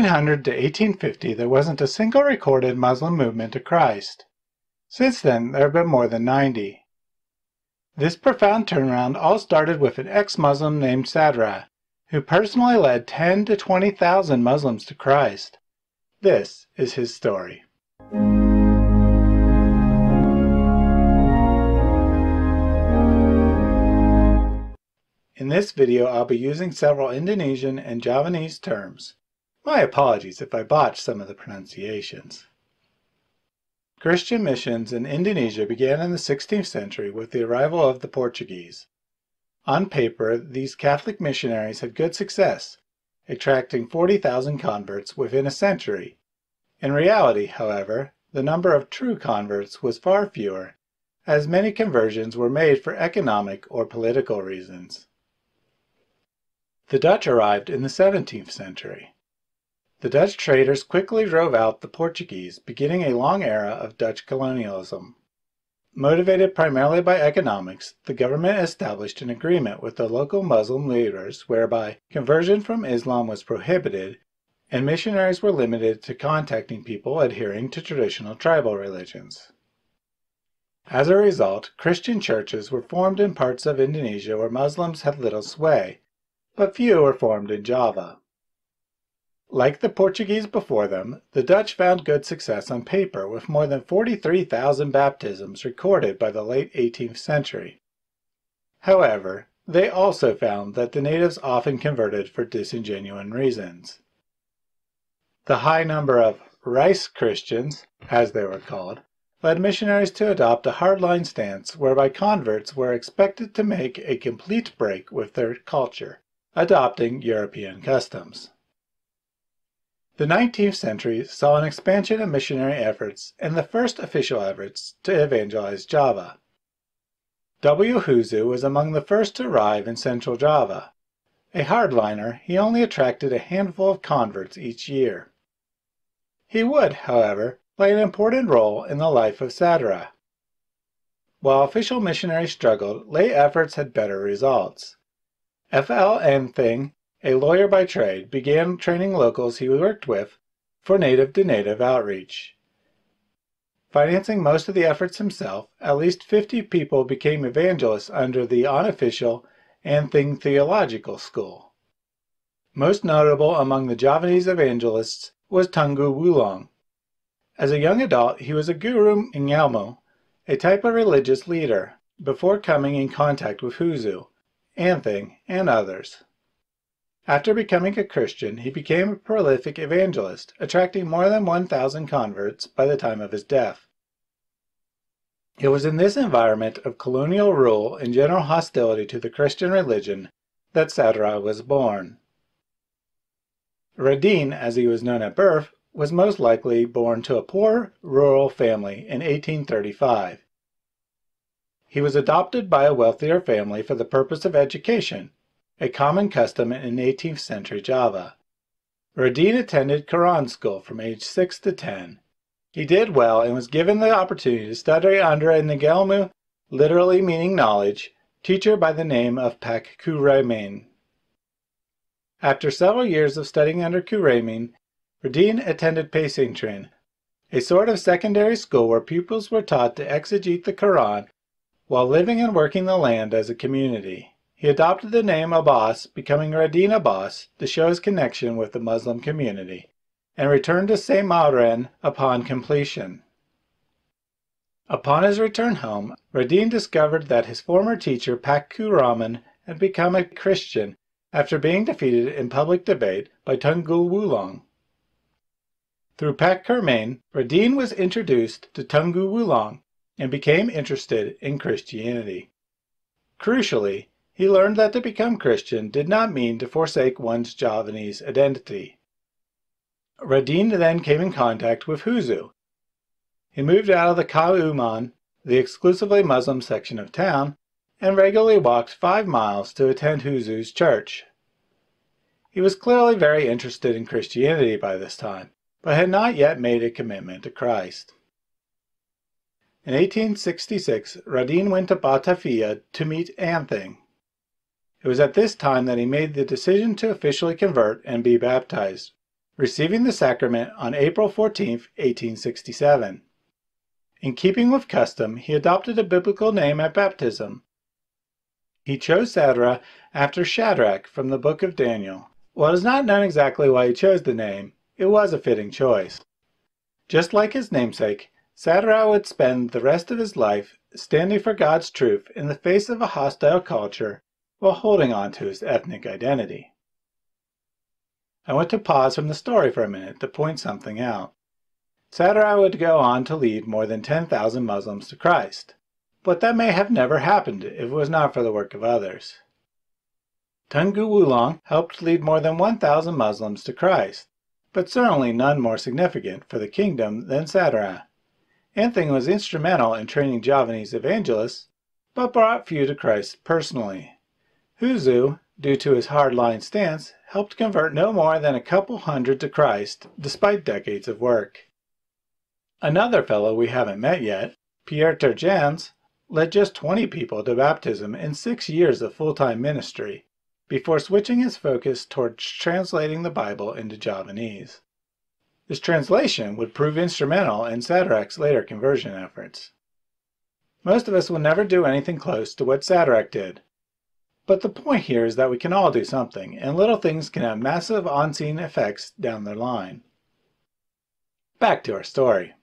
1800 to 1850, there wasn't a single recorded Muslim movement to Christ. Since then, there have been more than 90. This profound turnaround all started with an ex-Muslim named Sadra, who personally led 10 to 20,000 Muslims to Christ. This is his story. In this video, I'll be using several Indonesian and Javanese terms. My apologies if I botch some of the pronunciations. Christian missions in Indonesia began in the 16th century with the arrival of the Portuguese. On paper, these Catholic missionaries had good success, attracting 40,000 converts within a century. In reality, however, the number of true converts was far fewer, as many conversions were made for economic or political reasons. The Dutch arrived in the 17th century. The Dutch traders quickly drove out the Portuguese, beginning a long era of Dutch colonialism. Motivated primarily by economics, the government established an agreement with the local Muslim leaders whereby conversion from Islam was prohibited and missionaries were limited to contacting people adhering to traditional tribal religions. As a result, Christian churches were formed in parts of Indonesia where Muslims had little sway, but few were formed in Java. Like the Portuguese before them, the Dutch found good success on paper with more than 43,000 baptisms recorded by the late 18th century. However, they also found that the natives often converted for disingenuous reasons. The high number of rice Christians, as they were called, led missionaries to adopt a hardline stance whereby converts were expected to make a complete break with their culture, adopting European customs. The 19th century saw an expansion of missionary efforts and the first official efforts to evangelize Java. W. Huzu was among the first to arrive in central Java. A hardliner, he only attracted a handful of converts each year. He would, however, play an important role in the life of Sadra. While official missionaries struggled, lay efforts had better results. F.L. Anthing, a lawyer by trade, began training locals he worked with for native-to-native outreach. Financing most of the efforts himself, at least 50 people became evangelists under the unofficial Anthing Theological School. Most notable among the Javanese evangelists was Tunku Wulong. As a young adult, he was a guru Ngelmo, a type of religious leader, before coming in contact with Huzu, Anthing, and others. After becoming a Christian, he became a prolific evangelist, attracting more than 1,000 converts by the time of his death. It was in this environment of colonial rule and general hostility to the Christian religion that Sadra was born. Radin, as he was known at birth, was most likely born to a poor, rural family in 1835. He was adopted by a wealthier family for the purpose of education, a common custom in 18th century Java. Radin attended Quran school from age 6 to 10. He did well and was given the opportunity to study under a Ngelmu, literally meaning knowledge, teacher by the name of Pak Kuraimin. After several years of studying under Kuraimin, Radin attended Pesantren, a sort of secondary school where pupils were taught to exegete the Quran while living and working the land as a community. He adopted the name Abbas, becoming Radin Abbas to show his connection with the Muslim community, and returned to St. Mauren upon completion. Upon his return home, Radin discovered that his former teacher Pak Kuraman had become a Christian after being defeated in public debate by Tunku Wulong. Through Pak Kurmain, Radin was introduced to Tunku Wulong and became interested in Christianity. Crucially, he learned that to become Christian did not mean to forsake one's Javanese identity. Radin then came in contact with Huzu. He moved out of the Kauman, the exclusively Muslim section of town, and regularly walked 5 miles to attend Huzu's church. He was clearly very interested in Christianity by this time, but had not yet made a commitment to Christ. In 1866, Radin went to Batavia to meet Anthing. It was at this time that he made the decision to officially convert and be baptized. receiving the sacrament on April 14, 1867. In keeping with custom, he adopted a biblical name at baptism. He chose Sadra after Shadrach from the book of Daniel. While it is not known exactly why he chose the name, it was a fitting choice. Just like his namesake, Sadra would spend the rest of his life standing for God's truth in the face of a hostile culture while holding on to his ethnic identity. I want to pause from the story for a minute to point something out. Sadra would go on to lead more than 10,000 Muslims to Christ, but that may have never happened if it was not for the work of others. Tunku Wulong helped lead more than 1,000 Muslims to Christ, but certainly none more significant for the kingdom than Sadra. Anthing was instrumental in training Javanese evangelists, but brought few to Christ personally. Huzu, due to his hard-line stance, helped convert no more than a couple hundred to Christ, despite decades of work. Another fellow we haven't met yet, Pierre Turgeons, led just 20 people to baptism in 6 years of full-time ministry, before switching his focus towards translating the Bible into Javanese. This translation would prove instrumental in Sadrach's later conversion efforts. Most of us will never do anything close to what Sadrach did, but the point here is that we can all do something, and little things can have massive on-scene effects down the line. Back to our story.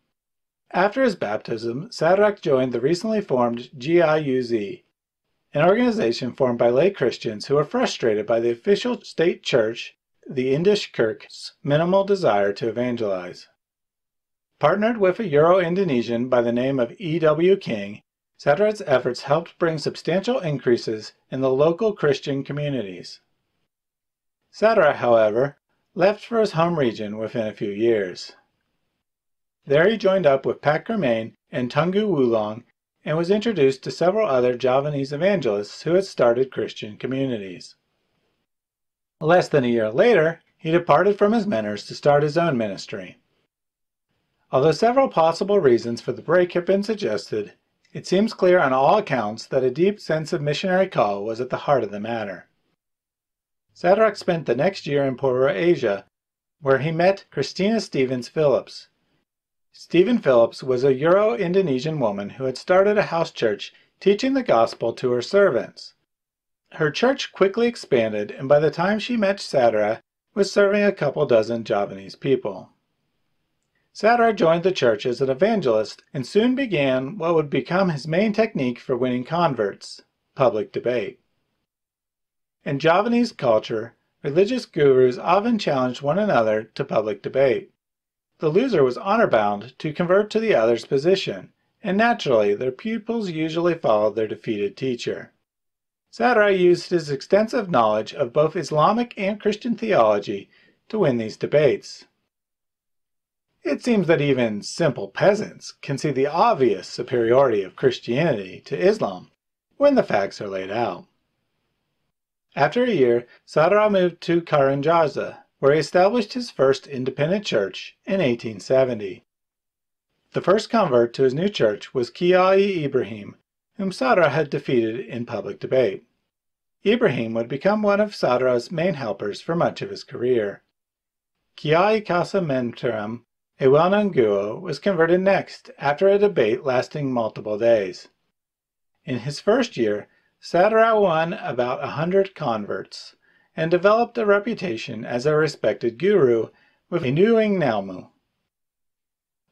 After his baptism, Sadrach joined the recently formed GIUZ, an organization formed by lay Christians who were frustrated by the official state church, the Indisch Kerk's minimal desire to evangelize. Partnered with a Euro-Indonesian by the name of E.W. King, Sadrach's efforts helped bring substantial increases in the local Christian communities. Sadrach, however, left for his home region within a few years. There he joined up with Pak Kermain and Tunku Wulong and was introduced to several other Javanese evangelists who had started Christian communities. Less than a year later, he departed from his mentors to start his own ministry. Although several possible reasons for the break have been suggested, it seems clear on all accounts that a deep sense of missionary call was at the heart of the matter. Sadrach spent the next year in Pura Asia, where he met Christina Stevens Phillips. Stephen Phillips was a Euro-Indonesian woman who had started a house church teaching the gospel to her servants. Her church quickly expanded, and by the time she met Sadrach, was serving a couple dozen Javanese people. Sadrach joined the church as an evangelist and soon began what would become his main technique for winning converts: public debate. In Javanese culture, religious gurus often challenged one another to public debate. The loser was honor-bound to convert to the other's position, and naturally their pupils usually followed their defeated teacher. Sadrach used his extensive knowledge of both Islamic and Christian theology to win these debates. It seems that even simple peasants can see the obvious superiority of Christianity to Islam when the facts are laid out. After a year, Sadrach moved to Karanjaza, where he established his first independent church in 1870. The first convert to his new church was KYAI Ibrahim, whom Sadrach had defeated in public debate. Ibrahim would become one of Sadrach's main helpers for much of his career. KYAI Kasa Menteram, a well-known guru, was converted next after a debate lasting multiple days. In his first year, Sadrach won about 100 converts and developed a reputation as a respected guru with a Nuing Nalmu.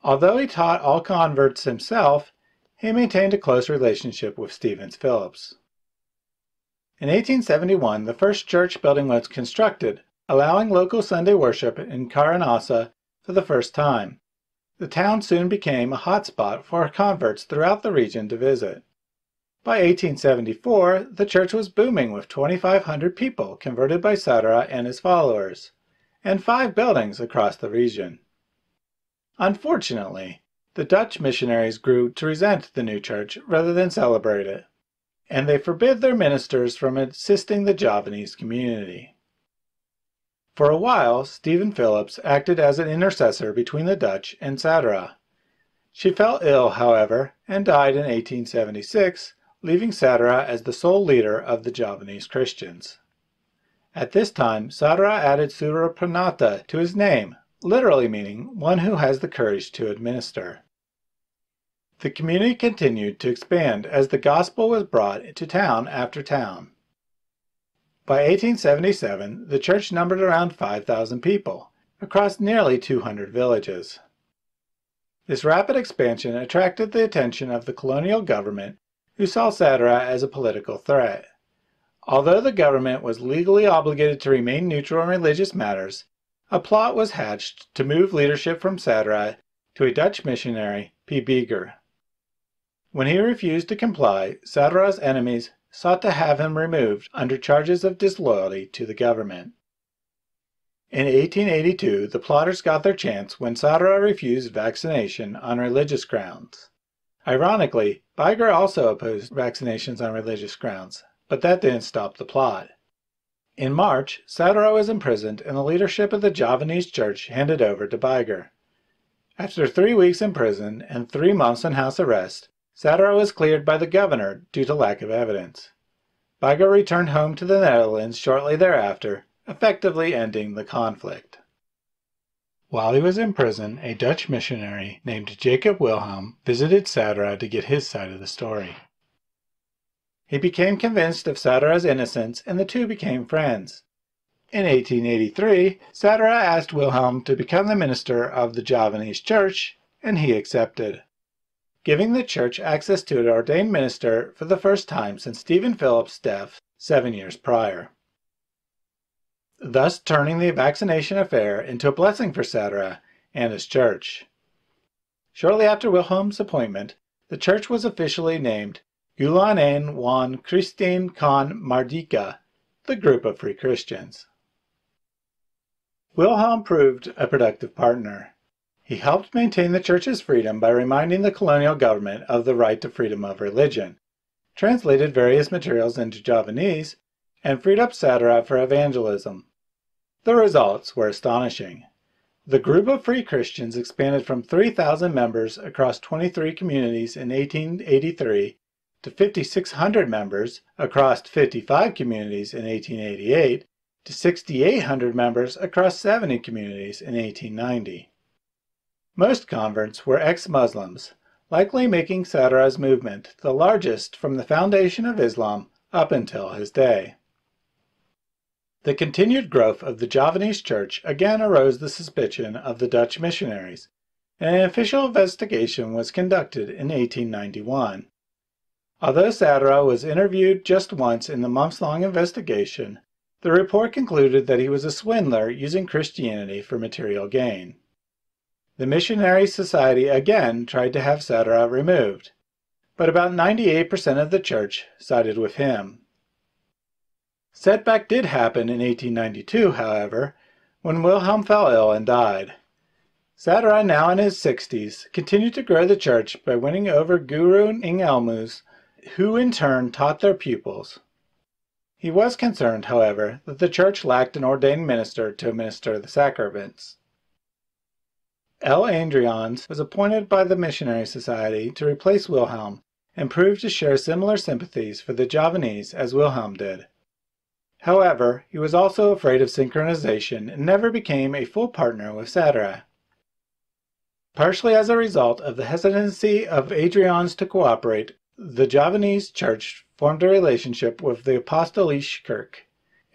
Although he taught all converts himself, he maintained a close relationship with Stevens Phillips. In 1871, the first church building was constructed, allowing local Sunday worship in Karanasa for the first time. The town soon became a hotspot for converts throughout the region to visit. By 1874, the church was booming with 2,500 people converted by Sadrach and his followers, and 5 buildings across the region. Unfortunately, the Dutch missionaries grew to resent the new church rather than celebrate it, and they forbid their ministers from assisting the Javanese community. For a while, Stephen Phillips acted as an intercessor between the Dutch and Sadrach. She fell ill, however, and died in 1876, leaving Sadrach as the sole leader of the Javanese Christians. At this time, Sadara added Surapranata to his name, literally meaning one who has the courage to administer. The community continued to expand as the gospel was brought to town after town. By 1877, the church numbered around 5,000 people, across nearly 200 villages. This rapid expansion attracted the attention of the colonial government, who saw Sadara as a political threat. Although the government was legally obligated to remain neutral in religious matters, a plot was hatched to move leadership from Sadara to a Dutch missionary, P. Beeger. When he refused to comply, Sadara's enemies sought to have him removed under charges of disloyalty to the government. In 1882, the plotters got their chance when Sadara refused vaccination on religious grounds. Ironically, Beeger also opposed vaccinations on religious grounds, but that didn't stop the plot. In March, Sadara was imprisoned and the leadership of the Javanese church handed over to Beeger. After 3 weeks in prison and 3 months in house arrest, Sadara was cleared by the governor due to lack of evidence. Beeger returned home to the Netherlands shortly thereafter, effectively ending the conflict. While he was in prison, a Dutch missionary named Jacob Wilhelm visited Sadara to get his side of the story. He became convinced of Sadara's innocence and the two became friends. In 1883, Sadara asked Wilhelm to become the minister of the Javanese church, and he accepted, giving the church access to an ordained minister for the first time since Stephen Phillips' death 7 years prior, thus turning the vaccination affair into a blessing for Sadara and his church. Shortly after Wilhelm's appointment, the church was officially named Gulanen van Christijn kan Mardika, the Group of Free Christians. Wilhelm proved a productive partner. He helped maintain the church's freedom by reminding the colonial government of the right to freedom of religion, translated various materials into Javanese, and freed up Sadara for evangelism. The results were astonishing. The Group of Free Christians expanded from 3,000 members across 23 communities in 1883 to 5,600 members across 55 communities in 1888 to 6,800 members across 70 communities in 1890. Most converts were ex-Muslims, likely making Sadara's movement the largest from the foundation of Islam up until his day. The continued growth of the Javanese church again arose the suspicion of the Dutch missionaries, and an official investigation was conducted in 1891. Although Sadara was interviewed just once in the months-long investigation, the report concluded that he was a swindler using Christianity for material gain. The Missionary Society again tried to have Sadara removed, but about 98% of the church sided with him. Setback did happen in 1892, however, when Wilhelm fell ill and died. Sadara, now in his 60s, continued to grow the church by winning over Guru Ingelmus, who in turn taught their pupils. He was concerned, however, that the church lacked an ordained minister to administer the sacraments. L. Andrians was appointed by the Missionary Society to replace Wilhelm and proved to share similar sympathies for the Javanese as Wilhelm did. However, he was also afraid of synchronization and never became a full partner with Sadara. Partially as a result of the hesitancy of Adrians to cooperate, the Javanese church formed a relationship with the Apostolische Kerk,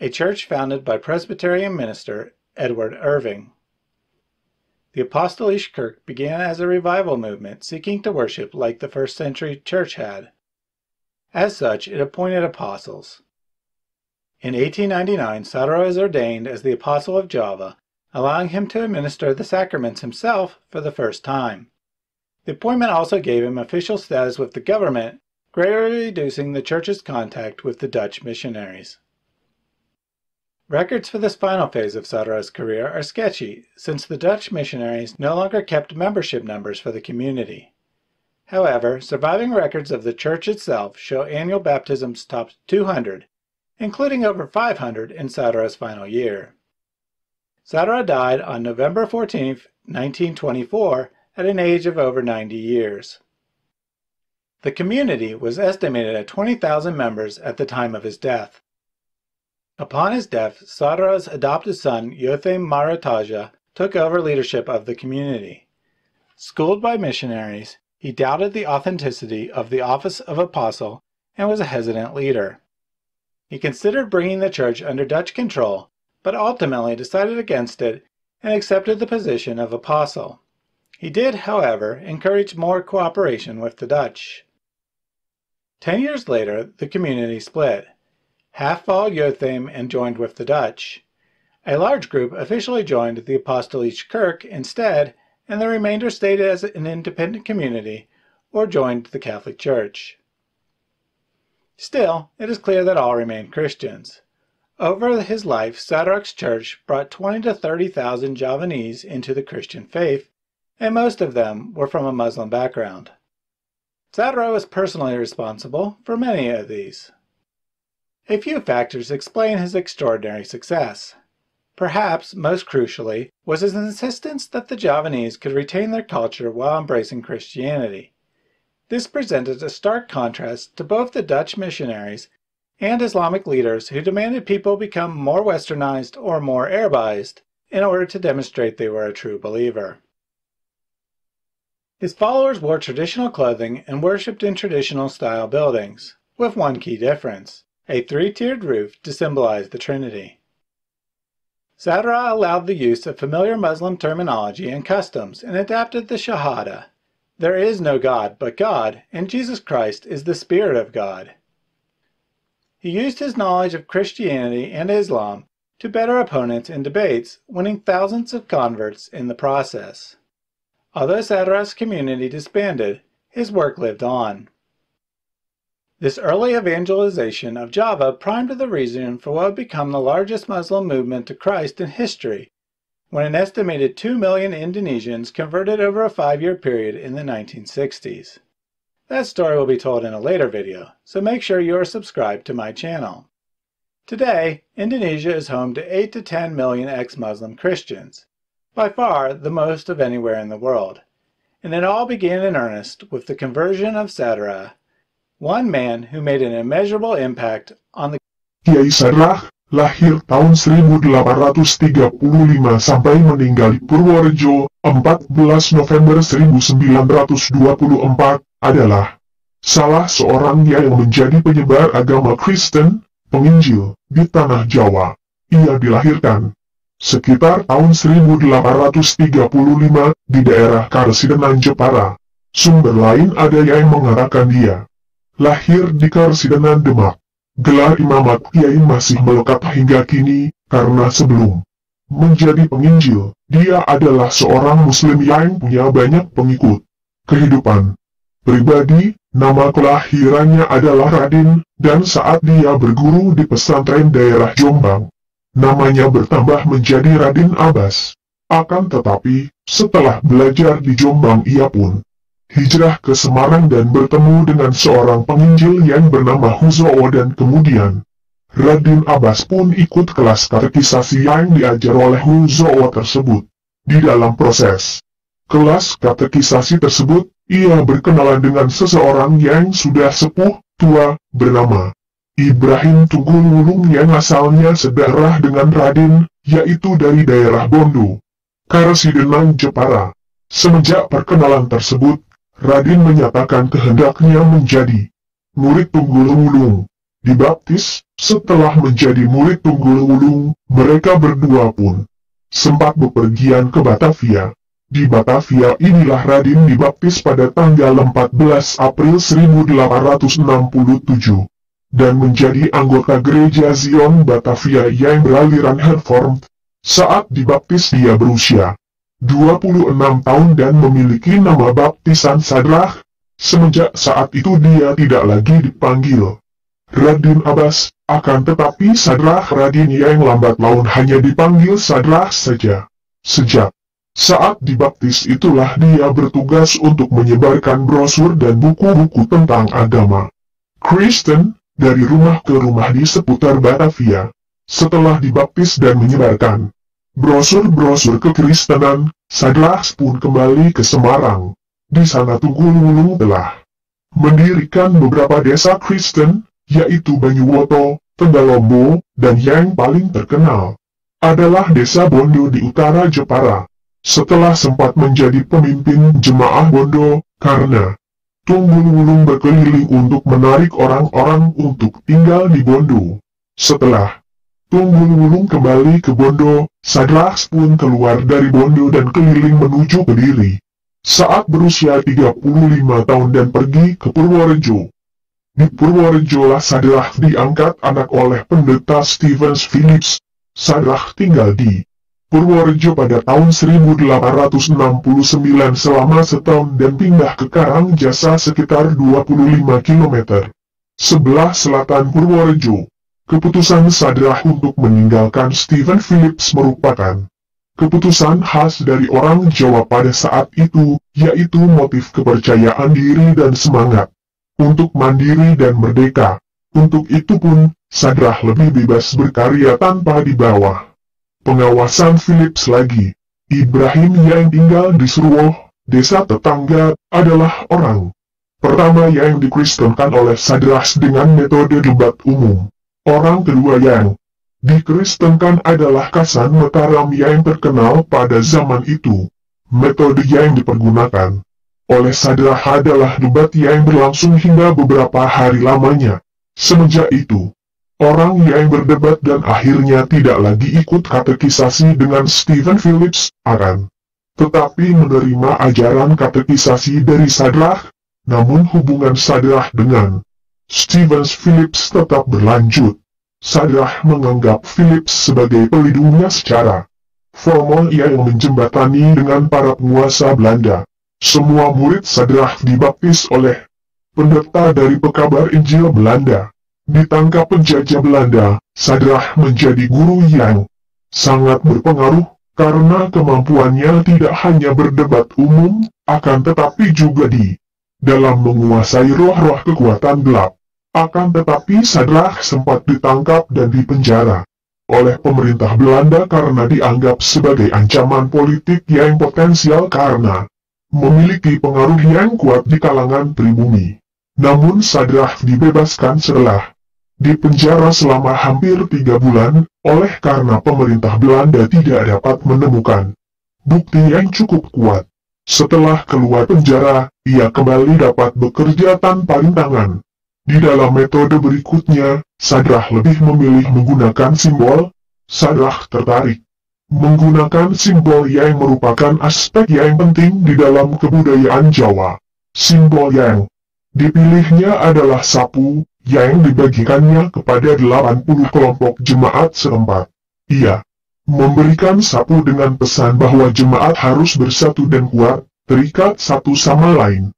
a church founded by Presbyterian minister Edward Irving. The Apostolische Kerk began as a revival movement seeking to worship like the first-century church had. As such, it appointed apostles. In 1899, Sadara was ordained as the Apostle of Java, allowing him to administer the sacraments himself for the first time. The appointment also gave him official status with the government, greatly reducing the church's contact with the Dutch missionaries. Records for this final phase of Sadara's career are sketchy, since the Dutch missionaries no longer kept membership numbers for the community. However, surviving records of the church itself show annual baptisms topped 200, including over 500 in Sadara's final year. Sadara died on November 14, 1924, at an age of over 90 years. The community was estimated at 20,000 members at the time of his death. Upon his death, Sadara's adopted son, Yotham Marataja, took over leadership of the community. Schooled by missionaries, he doubted the authenticity of the office of apostle and was a hesitant leader. He considered bringing the church under Dutch control, but ultimately decided against it and accepted the position of apostle. He did, however, encourage more cooperation with the Dutch. 10 years later, the community split. Half followed Yotham and joined with the Dutch. A large group officially joined the Apostolische Kerk instead, and the remainder stayed as an independent community or joined the Catholic Church. Still, it is clear that all remained Christians. Over his life, Sadrach's church brought 20,000 to 30,000 Javanese into the Christian faith, and most of them were from a Muslim background. Sadrach was personally responsible for many of these. A few factors explain his extraordinary success. Perhaps, most crucially, was his insistence that the Javanese could retain their culture while embracing Christianity. This presented a stark contrast to both the Dutch missionaries and Islamic leaders who demanded people become more westernized or more Arabized in order to demonstrate they were a true believer. His followers wore traditional clothing and worshipped in traditional-style buildings, with one key difference: a three-tiered roof to symbolize the Trinity. Sadrach allowed the use of familiar Muslim terminology and customs and adapted the Shahada. There is no God but God, and Jesus Christ is the Spirit of God. He used his knowledge of Christianity and Islam to better opponents in debates, winning thousands of converts in the process. Although Sadrach's community disbanded, his work lived on. This early evangelization of Java primed the reason for what would become the largest Muslim movement to Christ in history, when an estimated 2 million Indonesians converted over a 5-year period in the 1960s. That story will be told in a later video, so make sure you are subscribed to my channel. Today, Indonesia is home to 8 to 10 million ex-Muslim Christians, by far the most of anywhere in the world, and it all began in earnest with the conversion of Sadrach, one man who made an immeasurable impact on the Kiai Sadrach, lahir tahun 1835 sampai meninggal di Purworejo, 14 November 1924, adalah salah seorang yang menjadi penyebar agama Kristen, penginjil, di tanah Jawa. Ia dilahirkan sekitar tahun 1835 di daerah Karsidenan, Jepara. Sumber lain ada yang mengatakan dia lahir di Karsidenan, Demak. Gelar imamat Kiai masih melekat hingga kini, karena sebelum menjadi penginjil, dia adalah seorang muslim yang punya banyak pengikut. Kehidupan pribadi, nama kelahirannya adalah Radin, dan saat dia berguru di pesantren daerah Jombang, namanya bertambah menjadi Radin Abbas. Akan tetapi, setelah belajar di Jombang ia pun hijrah ke Semarang dan bertemu dengan seorang penginjil yang bernama Huzo'o, dan kemudian Radin Abbas pun ikut kelas katekisasi yang diajar oleh Huzo'o tersebut. Di dalam proses kelas katekisasi tersebut, ia berkenalan dengan seseorang yang sudah sepuh tua bernama Ibrahim Tunggul Wulung yang asalnya sedarah dengan Radin, yaitu dari daerah Bondo, Karsidenan, Jepara. Semenjak perkenalan tersebut, Radin menyatakan kehendaknya menjadi murid Tunggul Wulung. Dibaptis. Setelah menjadi murid Tunggul Wulung, mereka berdua pun sempat bepergian ke Batavia. Di Batavia inilah Radin dibaptis pada tanggal 14 April 1867 dan menjadi anggota gereja Zion Batavia yang beraliran Hervormd. Saat dibaptis dia berusia 26 tahun dan memiliki nama baptisan Sadrach. Semenjak saat itu dia tidak lagi dipanggil Radin Abbas, akan tetapi Sadrach Radin yang lambat laun hanya dipanggil Sadrach saja. Sejak saat dibaptis itulah dia bertugas untuk menyebarkan brosur dan buku-buku tentang agama Kristen, dari rumah ke rumah di seputar Batavia. Setelah dibaptis dan menyebarkan brosur-brosur kekristenan, Sadrach pun kembali ke Semarang. Di sana Tunggul Wulung telah mendirikan beberapa desa Kristen, yaitu Banyuwoto, Tenggalomo, dan yang paling terkenal adalah desa Bondo di utara Jepara. Setelah sempat menjadi pemimpin jemaah Bondo, karena Tunggul Wulung berkeliling untuk menarik orang-orang untuk tinggal di Bondo. Setelah Tunggul Wulung kembali ke Bondo, Sadrah pun keluar dari Bondo dan keliling menuju Kediri. Saat berusia 35 tahun dan pergi ke Purworejo. Di Purworejo lah Sadrah diangkat anak oleh pendeta Stephen Phillips. Sadrah tinggal di Purworejo pada tahun 1869 selama setahun dan pindah ke Karangjasa sekitar 25 km sebelah selatan Purworejo. Keputusan Sadrah untuk meninggalkan Stephen Phillips merupakan keputusan khas dari orang Jawa pada saat itu, yaitu motif kepercayaan diri dan semangat untuk mandiri dan merdeka. Untuk itu pun, Sadrah lebih bebas berkarya tanpa di bawah pengawasan Phillips lagi. Ibrahim yang tinggal di Surwoh, desa tetangga, adalah orang pertama yang dikristenkan oleh Sadrah dengan metode debat umum. Orang kedua yang dikristenkan adalah Kasan Mataram yang terkenal pada zaman itu. Metode yang dipergunakan oleh Sadrah adalah debat yang berlangsung hingga beberapa hari lamanya. Semenjak itu, orang yang berdebat dan akhirnya tidak lagi ikut katekisasi dengan Stephen Phillips, tetapi menerima ajaran katekisasi dari Sadrah. Namun hubungan Sadrah dengan Stephen Phillips tetap berlanjut. Sadrah menganggap Phillips sebagai pelindungnya secara formal yang menjembatani dengan para penguasa Belanda. Semua murid Sadrah dibaptis oleh pendeta dari pekabar Injil Belanda. Ditangkap penjajah Belanda, Sadrah menjadi guru yang sangat berpengaruh, karena kemampuannya tidak hanya berdebat umum, akan tetapi juga di dalam menguasai roh-roh kekuatan gelap. Akan tetapi Sadrah sempat ditangkap dan dipenjara oleh pemerintah Belanda karena dianggap sebagai ancaman politik yang potensial karena memiliki pengaruh yang kuat di kalangan pribumi. Namun Sadrah dibebaskan setelah dipenjara selama hampir 3 bulan, oleh karena pemerintah Belanda tidak dapat menemukan bukti yang cukup kuat. Setelah keluar penjara, ia kembali dapat bekerja tanpa rintangan. Di dalam metode berikutnya, Sadrah lebih memilih menggunakan simbol. Sadrah tertarik menggunakan simbol yang merupakan aspek yang penting di dalam kebudayaan Jawa. Simbol yang dipilihnya adalah sapu, yang dibagikannya kepada 80 kelompok jemaat setempat. Ia memberikan sapu dengan pesan bahwa jemaat harus bersatu dan kuat, terikat satu sama lain.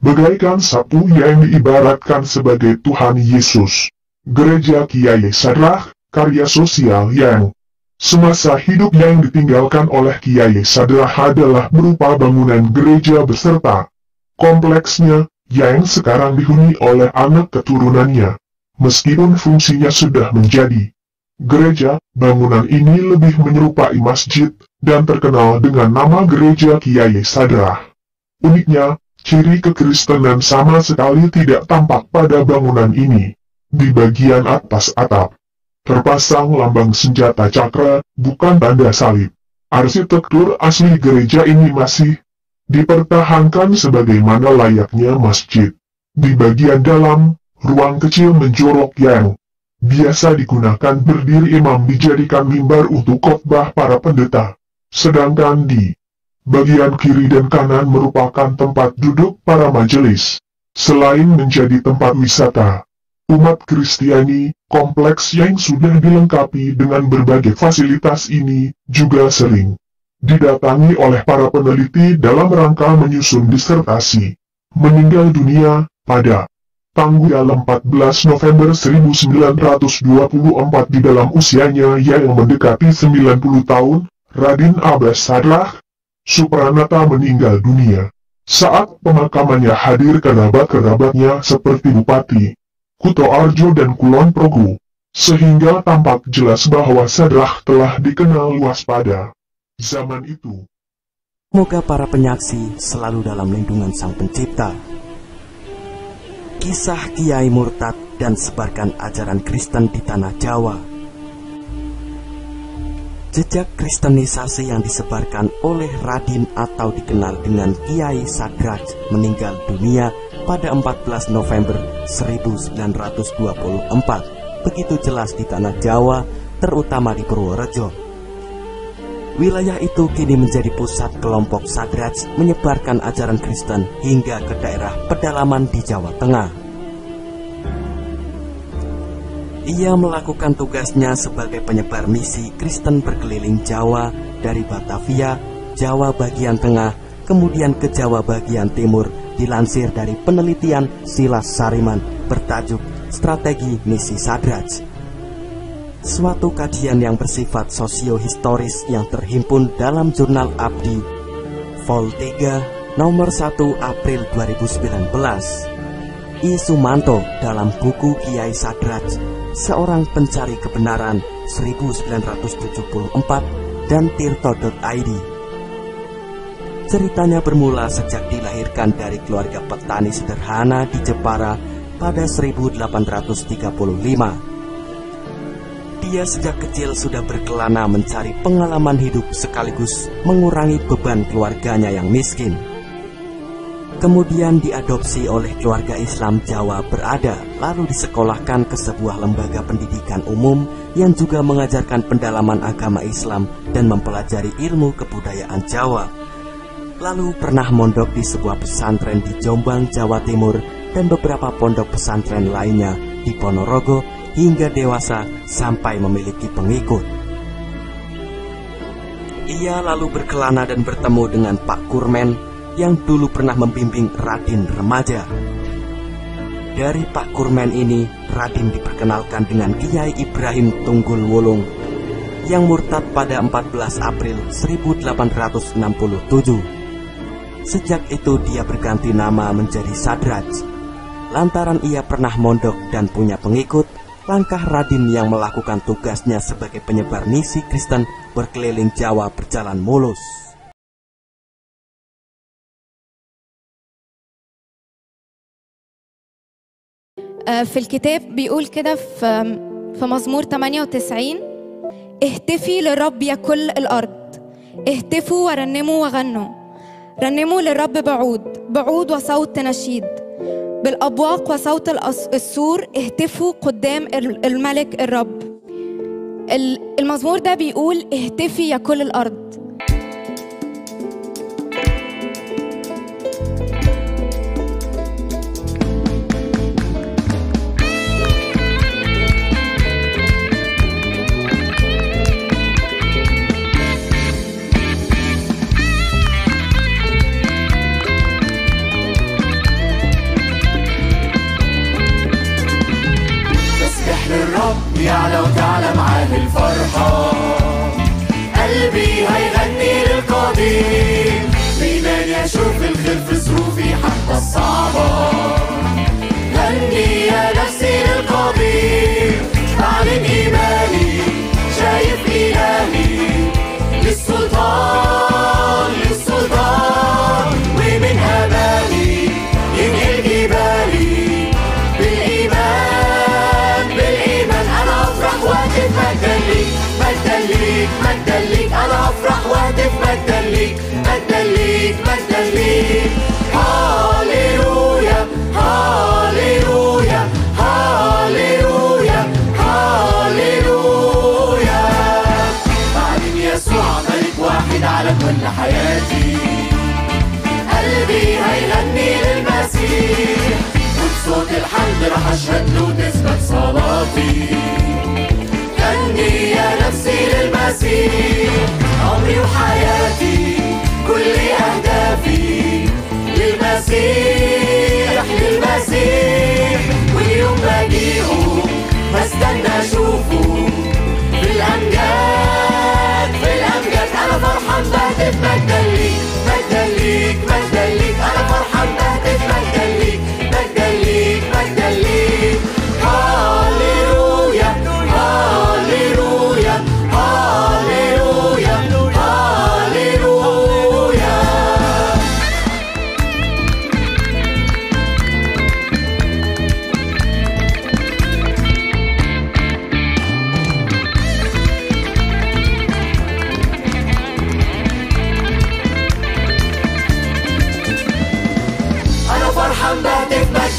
Bagaikan sapu yang diibaratkan sebagai Tuhan Yesus. Gereja KYAI Sadrah, karya sosial yang semasa hidup yang ditinggalkan oleh KYAI Sadrah adalah berupa bangunan gereja beserta kompleksnya, yang sekarang dihuni oleh anak keturunannya. Meskipun fungsinya sudah menjadi gereja, bangunan ini lebih menyerupai masjid, dan terkenal dengan nama gereja KYAI Sadrah. Uniknya, ciri kekristenan sama sekali tidak tampak pada bangunan ini. Di bagian atas atap terpasang lambang senjata cakra, bukan tanda salib. Arsitektur asli gereja ini masih dipertahankan sebagaimana layaknya masjid. Di bagian dalam, ruang kecil menjorok yang biasa digunakan berdiri imam dijadikan mimbar untuk khotbah para pendeta. Sedangkan di bagian kiri dan kanan merupakan tempat duduk para majelis. Selain menjadi tempat wisata umat Kristiani, kompleks yang sudah dilengkapi dengan berbagai fasilitas ini juga sering didatangi oleh para peneliti dalam rangka menyusun disertasi. Meninggal dunia pada tanggal 14 November 1924 di dalam usianya yang mendekati 90 tahun, Raden Abbas Sadrah Supranata meninggal dunia. Saat pemakamannya hadir kerabat-kerabatnya seperti Bupati Kutoarjo dan Kulon Progo, sehingga tampak jelas bahwa Sadrah telah dikenal luas pada zaman itu. Semoga para penyaksi selalu dalam lindungan Sang Pencipta. Kisah Kiai Murtad dan sebarkan ajaran Kristen di tanah Jawa. Jejak kristenisasi yang disebarkan oleh Radin atau dikenal dengan Kiai Sadraj meninggal dunia pada 14 November 1924 begitu jelas di tanah Jawa, terutama di Purworejo. Wilayah itu kini menjadi pusat kelompok Sadraj menyebarkan ajaran Kristen hingga ke daerah pedalaman di Jawa Tengah. Ia melakukan tugasnya sebagai penyebar misi Kristen berkeliling Jawa dari Batavia, Jawa bagian tengah, kemudian ke Jawa bagian timur, dilansir dari penelitian Silas Sariman bertajuk Strategi Misi Sadraj. Suatu kajian yang bersifat sosiohistoris yang terhimpun dalam jurnal Abdi, Vol 3, nomor 1 April 2019. I. Sumanto dalam buku Kiai Sadraj, Seorang Pencari Kebenaran 1974 dan tirto.id. Ceritanya bermula sejak dilahirkan dari keluarga petani sederhana di Jepara pada 1835. Dia sejak kecil sudah berkelana mencari pengalaman hidup sekaligus mengurangi beban keluarganya yang miskin. Kemudian diadopsi oleh keluarga Islam Jawa berada, lalu disekolahkan ke sebuah lembaga pendidikan umum yang juga mengajarkan pendalaman agama Islam dan mempelajari ilmu kebudayaan Jawa. Lalu pernah mondok di sebuah pesantren di Jombang, Jawa Timur, dan beberapa pondok pesantren lainnya di Ponorogo hingga dewasa sampai memiliki pengikut. Ia lalu berkelana dan bertemu dengan Pak Kurmen yang dulu pernah membimbing Radin remaja. Dari Pak Kurmen ini, Radin diperkenalkan dengan Kiai Ibrahim Tunggul Wulung yang murtad pada 14 April 1867. Sejak itu dia berganti nama menjadi Sadraj. Lantaran ia pernah mondok dan punya pengikut, langkah Radin yang melakukan tugasnya sebagai penyebar misi Kristen berkeliling Jawa berjalan mulus. في الكتاب بيقول كده في مزمور 98: اهتفي للرب يا كل الأرض، اهتفوا ورنموا وغنوا، رنموا للرب بعود وصوت نشيد، بالأبواق وصوت السور اهتفوا قدام الملك الرب. المزمور ده بيقول اهتفي يا كل الأرض. يعلى وتعلى معاه الفرحة، قلبي هيغني للقدير، بإيمان يشوف الخير في ظروفي حتى الصعبة. غني يا نفسي للقدير، بعلن إيماني شايف إلهي للسلطان ومن أماني ينقل جبالي. مجدا ليك أنا أفرح وأهتف، مجدا ليك هاليلويا هاليلويا هاليلويا هاليلويا. بعلن يسوع ملك واحد على كل حياتي، قلبي هيغني للمسيح، وبصوت الحمد رح أشهد له تثبت صلاتي. غني يا نفسي للمسيح، عمري وحياتي كل أهدافي للمسيح واليوم بجيئه بستنى أشوفه في الأمجاد أنا فرحان بهتف مجدا ليك أنا فرحان بهتف مجدا ليك هاليلويا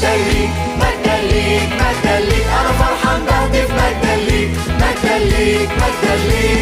مجدا ليك مجدا ليك مجدا ليك، أنا فرحان بهتف مجدا ليك مجدا ليك مجدا ليك.